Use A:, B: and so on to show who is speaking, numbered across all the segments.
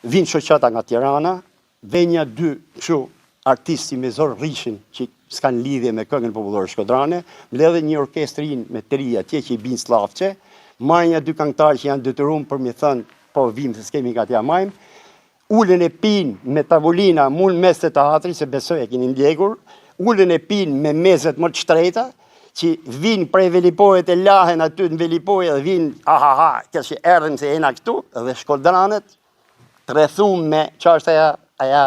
A: vinë shoqata nga Tirana, venja dy kështu artistë si me Zor Rishin, që s'kan lidhje me këngën popullore shkodrane, mbledhe një orkestrin me të ri atje që i binë slavçe, marrë një dy këngëtarë që janë detyruar për mi thënë, po vim se s'kemi nga t'ja majmë, ullën e pinë me tavolina mund mes të teatri, se besoj e keni ndjekur, ullën e pinë me mezet më të shtrejta, që vinë prej Velipojet e lahen aty në Velipoje dhe vinë, që erdhen se jena këtu, dhe shkodranet të rrethum me, që është aja,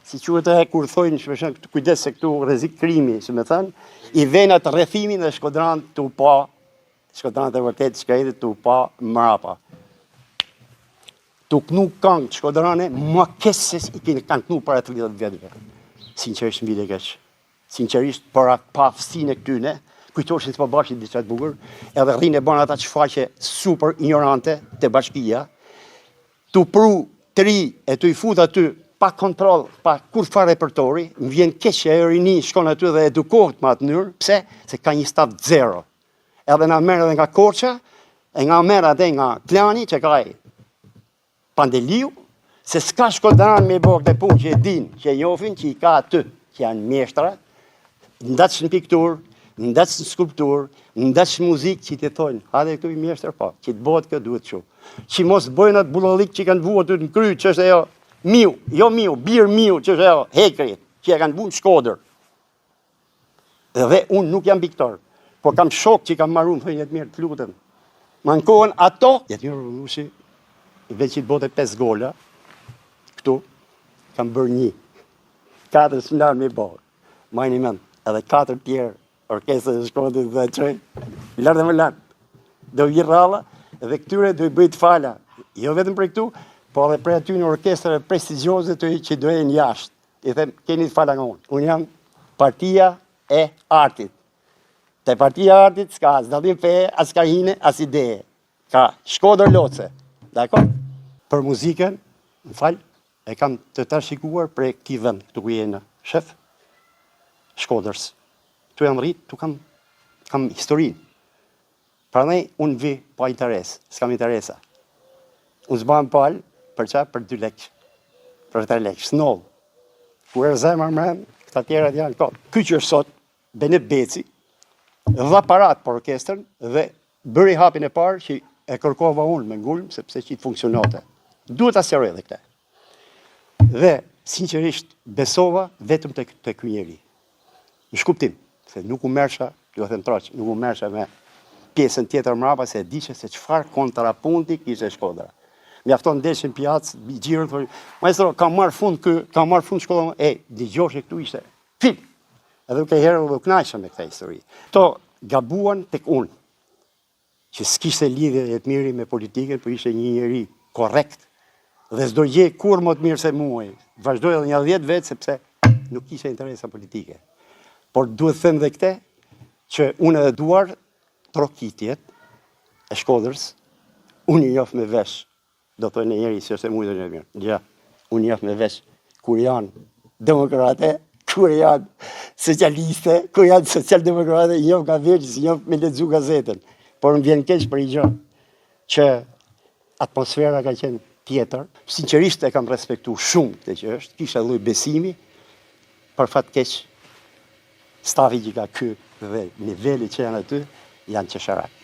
A: si quhet e kur thojnë shpeshon kujdes se këtu rrezik krimi, si më thënë, i vjen atë rrethimin dhe shkodran tu pa, shkodran e vërtet shkretit tu pa mrapa. Tu knu këngë shkodrane, më kesë se i keni kënu para 30 vjetëve. Sinqerisht mbi dhe keq. Sinqerisht para pafësinë e këtyne, kujtosh se të bashkë diçka të bukur, edhe rrinë e bën ata çfaqe super ignorante te bashkia. Tu pru të ri e tu i fut aty pa kontroll, pa kur fa repertori, më vjen keq që ajo rini shkon aty dhe edukohet me atë mënyrë, pse? Se ka një staf zero. Edhe na merr edhe nga Korça, e nga merr atë nga Klani që ka ai Pandeliu, se s'ka shkodran me bërë këtë punë që e din, që e njohin, që i ka aty, që janë mjeshtra, ndaç në pikturë, ndaç në skulpturë, ndaç në muzikë që ti thonë, hajde këtu i mjeshtër po, që të bëhet kjo duhet kështu. Që mos bëjnë atë bullallik që kanë vuar aty në kry, që është ajo miu, jo miu, bir miu, që është ajo hekrit, që e kanë vuar në Shkodër. Dhe unë nuk jam piktor, por kam shok që kam marrë, thënë jetë mirë, të lutem. Mankohen ato, jetë mirë Rusi, veç që të bote 5 gola, këtu, kam bërë 1. 4 s'mlarë me bërë. Majnë i mend, edhe 4 tjerë, orkestrë e Shkodrit dhe qëj, lartë dhe më lartë. Do vjë rralla, dhe këtyre do i bëjt fala. Jo vetëm për këtu, po edhe për aty në orkestrë prestigjioze të që do e në jashtë. I them, keni të fala nga unë. Unë jam partia e artit. Te partia e artit s'ka as dallim feje, as karhine, as ideje. Ka Shkodër loce. Dakor? Për muzikën, më falë, e kam të trashëguar për këtij vend, këtu ku jena, shef, Shkodrës. Tu jam rrit, tu kam historinë. Prandaj unë vi pa interes, s'kam interesa. Unë zbam palë, për qa? Për 2 lekë, për 3 lekë, s'nollë. Ku e zemër mërën, këta tjerat janë kohë. Ky që është sot, Benet Beci, dha parat për orkestrën dhe bëri hapin e parë që e kërkova unë me ngulm, sepse që i funksionate. Duhet asjaroj edhe këte. Dhe, sinqerisht, besova vetëm të ky njeri. Në shkuptim, se nuk u mersha, ju them troq, nuk u mersha me pjesën tjetër mrapa, se e dishe se çfarë kontrapunti kishte Shkodra. Mjafton ndeshën pjacë, gjirën, thonë, maestro, ka marrë fund Shkodra, dëgjoshe këtu ishte film. Edhe ke herë u kënaqesha me këtë histori. To gabuan tek unë, që s'kishte lidhje e të miri me politikën, por ishte një njeri korrekt, dhe s'do gjej kur më të mirë se muaj. Vazhdoj edhe një 10 vjet, sepse nuk kishte interesa politike. Por duhet them dhe këte, që unë edhe duar trokitjet e Shkodrës, unë i njoh me vesh, do thojnë e njeri, si është e mujtë një mirë. Ja, unë i njoh me vesh, kur janë demokrate, kur janë socialiste, kur janë social-demokrate, i njoh nga veç, i njoh me lexu gazetën. Por më vjen keq për i gjë, që atmosfera ka qenë tjetër. Sinqerisht e kam respektu shumë të që është, kisha lloj besimi, për fat keq, stafi që ka ky dhe niveli që janë aty, janë qesharak.